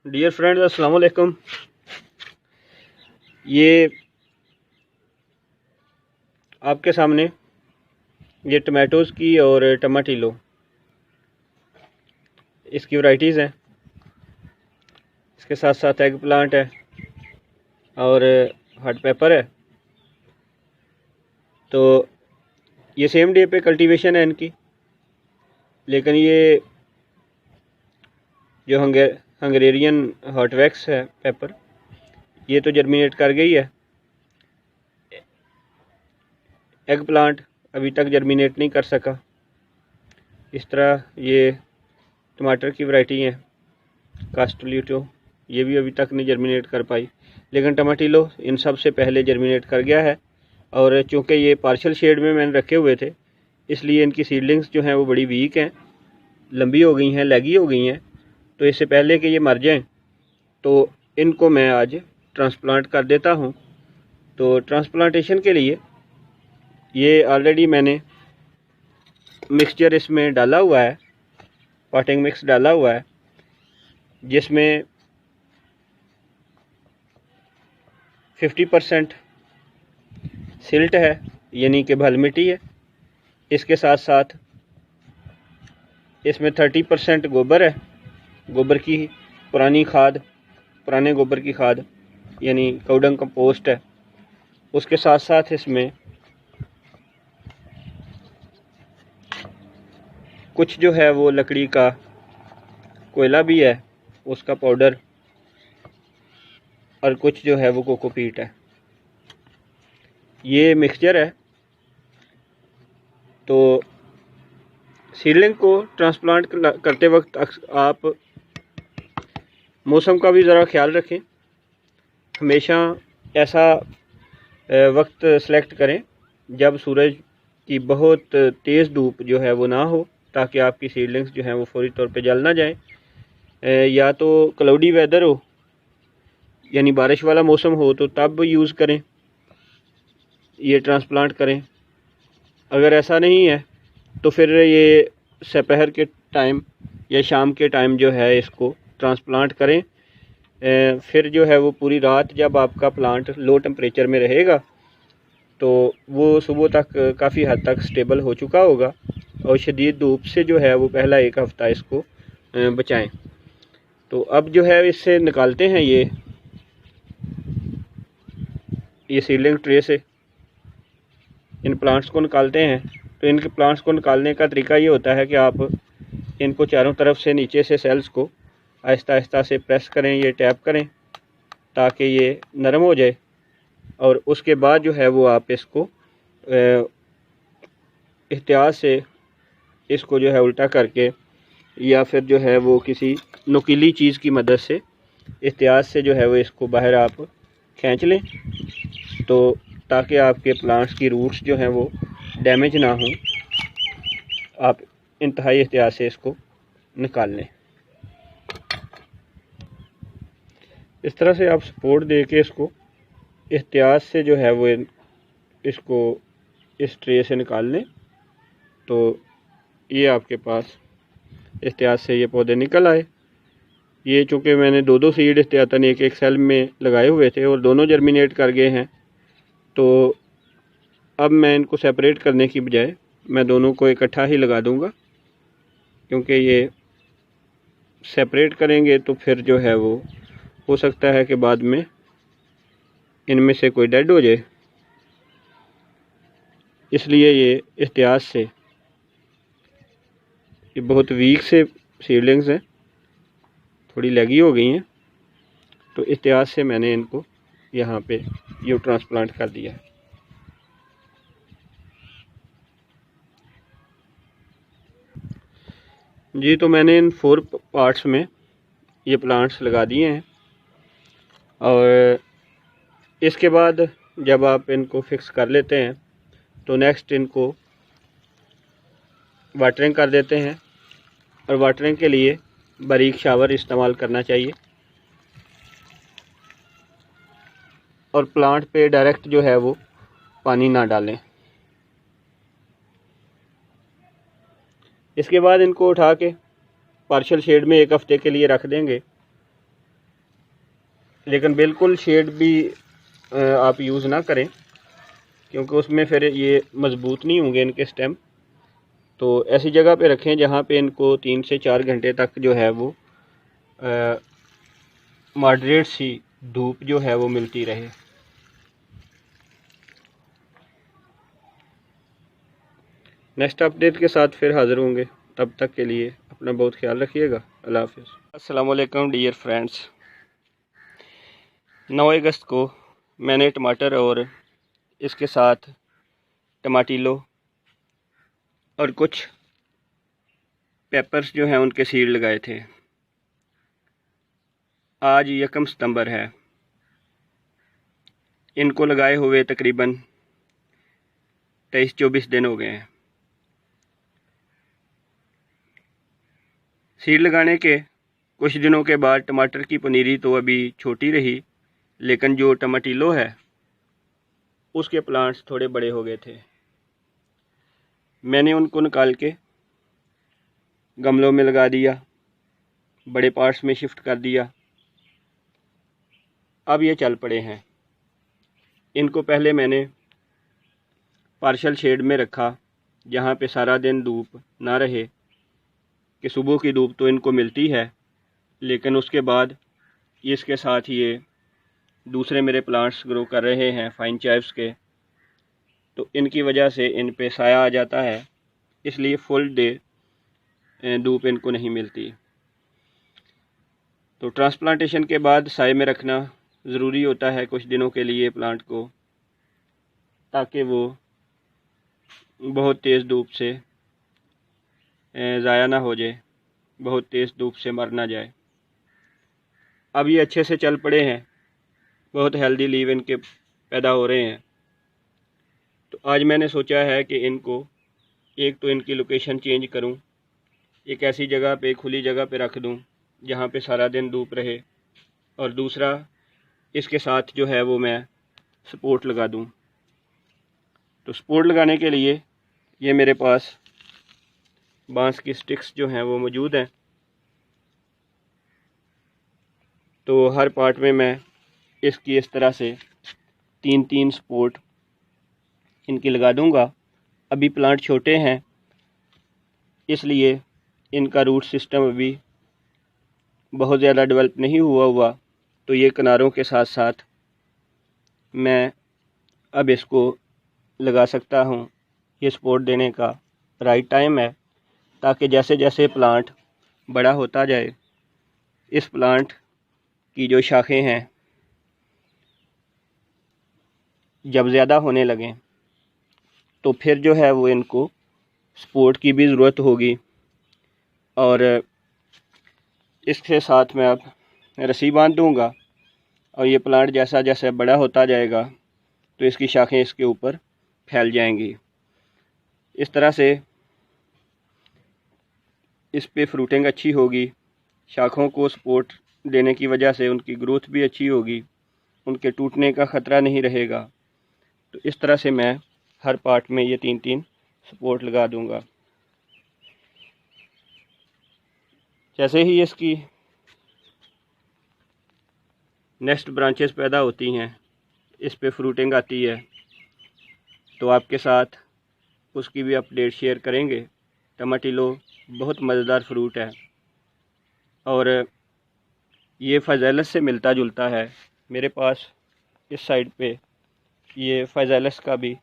Dear friends, अस्सलाम वालेकुम। ये आपके सामने ये टमाटोज़ की और टमाटिलो इसकी वैरायटीज़ हैं। इसके साथ साथ एग प्लांट है और हॉट पेपर है। तो ये सेम डे पे कल्टीवेशन है इनकी, लेकिन ये जो हंगेरियन हॉट वैक्स है पेपर, ये तो जर्मिनेट कर गई है। एग प्लांट अभी तक जर्मिनेट नहीं कर सका। इस तरह ये टमाटर की वैरायटी है कास्टोलिटो, ये भी अभी तक नहीं जर्मिनेट कर पाई, लेकिन टमाटिलो इन सब से पहले जर्मिनेट कर गया है। और चूँकि ये पार्शियल शेड में मैंने रखे हुए थे, इसलिए इनकी सीडलिंग्स जो हैं वो बड़ी वीक हैं, लंबी हो गई हैं, लैगी हो गई हैं। तो इससे पहले कि ये मर जाएं, तो इनको मैं आज ट्रांसप्लांट कर देता हूँ। तो ट्रांसप्लांटेशन के लिए ये ऑलरेडी मैंने मिक्सचर इसमें डाला हुआ है, पॉटिंग मिक्स डाला हुआ है, जिसमें 50% सिल्ट है, यानी कि भल मिट्टी है। इसके साथ साथ इसमें 30% गोबर है, गोबर की पुरानी खाद, पुराने गोबर की खाद यानी काउडंग कंपोस्ट है। उसके साथ साथ इसमें कुछ जो है वो लकड़ी का कोयला भी है, उसका पाउडर, और कुछ जो है वो कोकोपीट है। ये मिक्सचर है। तो सीडलिंग को ट्रांसप्लांट करते वक्त आप मौसम का भी ज़रा ख्याल रखें। हमेशा ऐसा वक्त सेलेक्ट करें जब सूरज की बहुत तेज़ धूप जो है वो ना हो, ताकि आपकी सीडलिंग्स जो हैं वो फौरी तौर पे जल ना जाएं। या तो क्लाउडी वेदर हो, यानी बारिश वाला मौसम हो, तो तब यूज़ करें, ये ट्रांसप्लांट करें। अगर ऐसा नहीं है तो फिर ये दोपहर के टाइम या शाम के टाइम जो है इसको ट्रांसप्लांट करें। फिर जो है वो पूरी रात जब आपका प्लांट लो टेम्परेचर में रहेगा, तो वो सुबह तक काफ़ी हद तक स्टेबल हो चुका होगा, और शदीद धूप से जो है वो पहला एक हफ़्ता इसको बचाएं। तो अब जो है इससे निकालते हैं ये सीडलिंग ट्रे से इन प्लांट्स को निकालते हैं। तो इनके प्लांट्स को निकालने का तरीका ये होता है कि आप इनको चारों तरफ से नीचे से सेल्स को आहिस्ता आहिस्ता से प्रेस करें, ये टैप करें, ताकि ये नरम हो जाए। और उसके बाद जो है वो आप इसको एहतियात से इसको जो है उल्टा करके, या फिर जो है वो किसी नुकीली चीज़ की मदद से एहतियात से जो है वो इसको बाहर आप खींच लें, तो ताकि आपके प्लांट्स की रूट्स जो हैं वो डैमेज ना हों। आप इंतहाई एहतियात से इसको निकाल लें। इस तरह से आप सपोर्ट दे के इसको एहतियात से जो है वो इसको इस ट्रे से निकाल लें, तो ये आपके पास एहतियात से ये पौधे निकल आए। ये चूँकि मैंने दो सीड एहतियातन एक एक सेल में लगाए हुए थे और दोनों जर्मिनेट कर गए हैं, तो अब मैं इनको सेपरेट करने की बजाय मैं दोनों को इकट्ठा ही लगा दूंगा, क्योंकि ये सेपरेट करेंगे तो फिर जो है वो हो सकता है कि बाद में इनमें से कोई डेड हो जाए। इसलिए ये एहतियात से, ये बहुत वीक से सीडलिंग्स हैं, थोड़ी लैगी हो गई हैं, तो एहतियात से मैंने इनको यहाँ पे यूं ट्रांसप्लांट कर दिया है। जी, तो मैंने इन 4 पार्ट्स में ये प्लांट्स लगा दिए हैं। और इसके बाद जब आप इनको फिक्स कर लेते हैं, तो नेक्स्ट इनको वाटरिंग कर देते हैं। और वाटरिंग के लिए बारीक शावर इस्तेमाल करना चाहिए, और प्लांट पे डायरेक्ट जो है वो पानी ना डालें। इसके बाद इनको उठा के पार्शियल शेड में एक हफ़्ते के लिए रख देंगे। लेकिन बिल्कुल शेड भी आप यूज़ ना करें, क्योंकि उसमें फिर ये मज़बूत नहीं होंगे इनके स्टेम। तो ऐसी जगह पे रखें जहाँ पे इनको 3 से 4 घंटे तक जो है वो मॉडरेट सी धूप जो है वो मिलती रहे। नेक्स्ट अपडेट के साथ फिर हाज़िर होंगे, तब तक के लिए अपना बहुत ख्याल रखिएगा। अल्लाह हाफ़िज़। अस्सलाम वालेकुम डियर फ्रेंड्स। 9 अगस्त को मैंने टमाटर और इसके साथ टमाटिलो और कुछ पेपर्स जो हैं उनके सीड लगाए थे। आज 1 सितंबर है, इनको लगाए हुए तकरीबन 23-24 दिन हो गए हैं। सीड लगाने के कुछ दिनों के बाद टमाटर की पनीरी तो अभी छोटी रही, लेकिन जो टमाटिलो है उसके प्लांट्स थोड़े बड़े हो गए थे। मैंने उनको निकाल के गमलों में लगा दिया, बड़े पार्ट्स में शिफ्ट कर दिया। अब ये चल पड़े हैं। इनको पहले मैंने पार्शल शेड में रखा, जहाँ पे सारा दिन धूप ना रहे, कि सुबह की धूप तो इनको मिलती है, लेकिन उसके बाद इसके साथ ये दूसरे मेरे प्लांट्स ग्रो कर रहे हैं फाइन चाइव्स के, तो इनकी वजह से इन पे साया आ जाता है, इसलिए फुल डे धूप इनको नहीं मिलती। तो ट्रांसप्लांटेशन के बाद साए में रखना ज़रूरी होता है कुछ दिनों के लिए प्लांट को, ताकि वो बहुत तेज़ धूप से ज़ाया ना हो जाए, बहुत तेज़ धूप से मर ना जाए। अब ये अच्छे से चल पड़े हैं, बहुत हेल्दी लीव इनके पैदा हो रहे हैं। तो आज मैंने सोचा है कि इनको एक तो इनकी लोकेशन चेंज करूं, एक ऐसी जगह पे, खुली जगह पे रख दूं जहां पे सारा दिन धूप रहे, और दूसरा इसके साथ जो है वो मैं सपोर्ट लगा दूं। तो सपोर्ट लगाने के लिए ये मेरे पास बांस की स्टिक्स जो हैं वो मौजूद हैं। तो हर पार्ट में मैं इसकी इस तरह से 3-3 सपोर्ट इनकी लगा दूंगा। अभी प्लांट छोटे हैं, इसलिए इनका रूट सिस्टम अभी बहुत ज़्यादा डेवलप नहीं हुआ, तो ये किनारों के साथ साथ मैं अब इसको लगा सकता हूँ। ये सपोर्ट देने का राइट टाइम है, ताकि जैसे जैसे प्लांट बड़ा होता जाए, इस प्लांट की जो शाखें हैं जब ज़्यादा होने लगें, तो फिर जो है वो इनको सपोर्ट की भी ज़रूरत होगी। और इसके साथ मैं अब रस्सी बांध दूँगा, और ये प्लांट जैसा जैसा बड़ा होता जाएगा तो इसकी शाखें इसके ऊपर फैल जाएंगी। इस तरह से इस पे फ्रूटिंग अच्छी होगी, शाखों को सपोर्ट देने की वजह से उनकी ग्रोथ भी अच्छी होगी, उनके टूटने का ख़तरा नहीं रहेगा। तो इस तरह से मैं हर पार्ट में ये 3-3 सपोर्ट लगा दूंगा। जैसे ही इसकी नेक्स्ट ब्रांचेस पैदा होती हैं, इस पे फ्रूटिंग आती है, तो आपके साथ उसकी भी अपडेट शेयर करेंगे। टमाटिलो बहुत मज़ेदार फ्रूट है, और ये फ़ैज़ेलस से मिलता जुलता है। मेरे पास इस साइड पे ये फ़ैज़ेलस का भी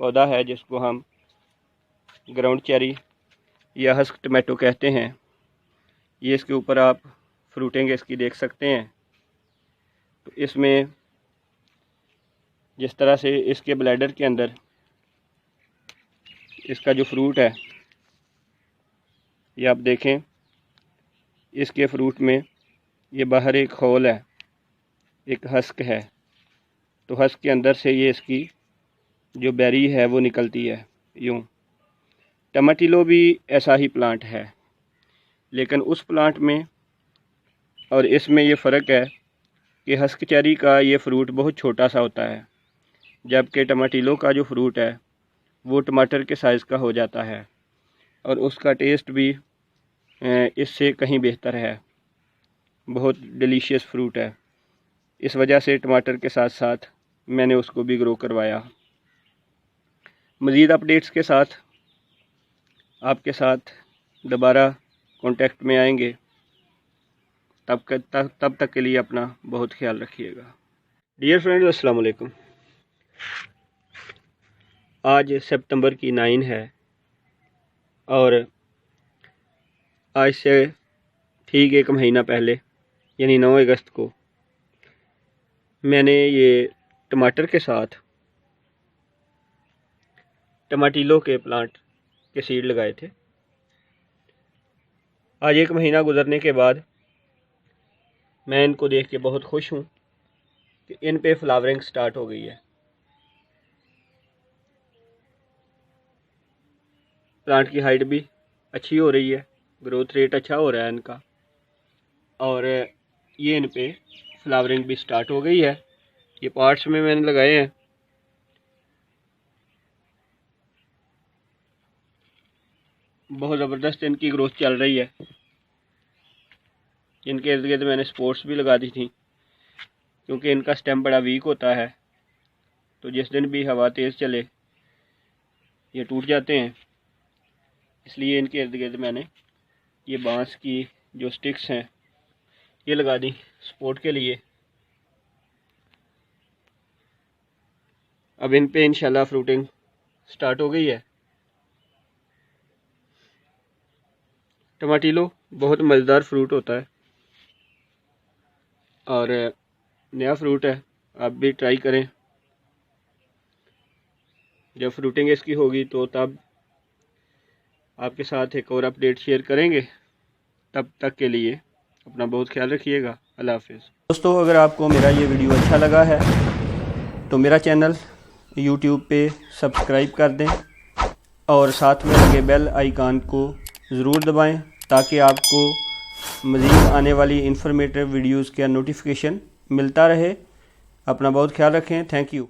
पौधा है, जिसको हम ग्राउंड चेरी या हस्क टमाटो कहते हैं। ये इसके ऊपर आप फ्रूटिंग इसकी देख सकते हैं। तो इसमें जिस तरह से इसके ब्लैडर के अंदर इसका जो फ्रूट है, ये आप देखें, इसके फ्रूट में ये बाहर एक होल है, एक हस्क है। तो हस्क के अंदर से ये इसकी जो बेरी है वो निकलती है यूँ। टमाटिलो भी ऐसा ही प्लांट है, लेकिन उस प्लांट में और इसमें ये फ़र्क है कि हस्क चेरी का ये फ्रूट बहुत छोटा सा होता है, जबकि टमाटिलो का जो फ्रूट है वो टमाटर के साइज़ का हो जाता है, और उसका टेस्ट भी इससे कहीं बेहतर है। बहुत डिलीशियस फ्रूट है। इस वजह से टमाटर के साथ साथ मैंने उसको भी ग्रो करवाया। मज़ीद अपडेट्स के साथ आपके साथ दोबारा कांटेक्ट में आएंगे। तब तक के लिए अपना बहुत ख्याल रखिएगा। डियर फ्रेंड्स, अस्सलाम वालेकुम। आज सितंबर की 9 है और आज से ठीक एक महीना पहले यानी 9 अगस्त को मैंने ये टमाटर के साथ टमाटिलो के प्लांट के सीड लगाए थे। आज एक महीना गुजरने के बाद मैं इनको देख के बहुत खुश हूँ कि इन पे फ्लावरिंग स्टार्ट हो गई है। प्लांट की हाइट भी अच्छी हो रही है, ग्रोथ रेट अच्छा हो रहा है इनका, और ये इन पे फ्लावरिंग भी स्टार्ट हो गई है। ये पार्ट्स में मैंने लगाए हैं। बहुत ज़बरदस्त इनकी ग्रोथ चल रही है। इनके इर्द गिर्द मैंने स्पोर्ट्स भी लगा दी थी, क्योंकि इनका स्टेम बड़ा वीक होता है, तो जिस दिन भी हवा तेज़ चले ये टूट जाते हैं। इसलिए इनके इर्द गिर्द मैंने ये बांस की जो स्टिक्स हैं ये लगा दी सपोर्ट के लिए। अब इन पे इंशाल्लाह फ्रूटिंग स्टार्ट हो गई है। टमाटिलो बहुत मज़ेदार फ्रूट होता है और नया फ्रूट है, आप भी ट्राई करें। जब फ्रूटिंग इसकी होगी तो तब आपके साथ एक और अपडेट शेयर करेंगे। तब तक के लिए अपना बहुत ख्याल रखिएगा। अल्लाह हाफिज़। दोस्तों, अगर आपको मेरा ये वीडियो अच्छा लगा है तो मेरा चैनल YouTube पे सब्सक्राइब कर दें और साथ में लगे बेल आइकन को ज़रूर दबाएं, ताकि आपको मज़ीद आने वाली इंफॉर्मेटिव वीडियोज़ का नोटिफिकेशन मिलता रहे। अपना बहुत ख्याल रखें। Thank you.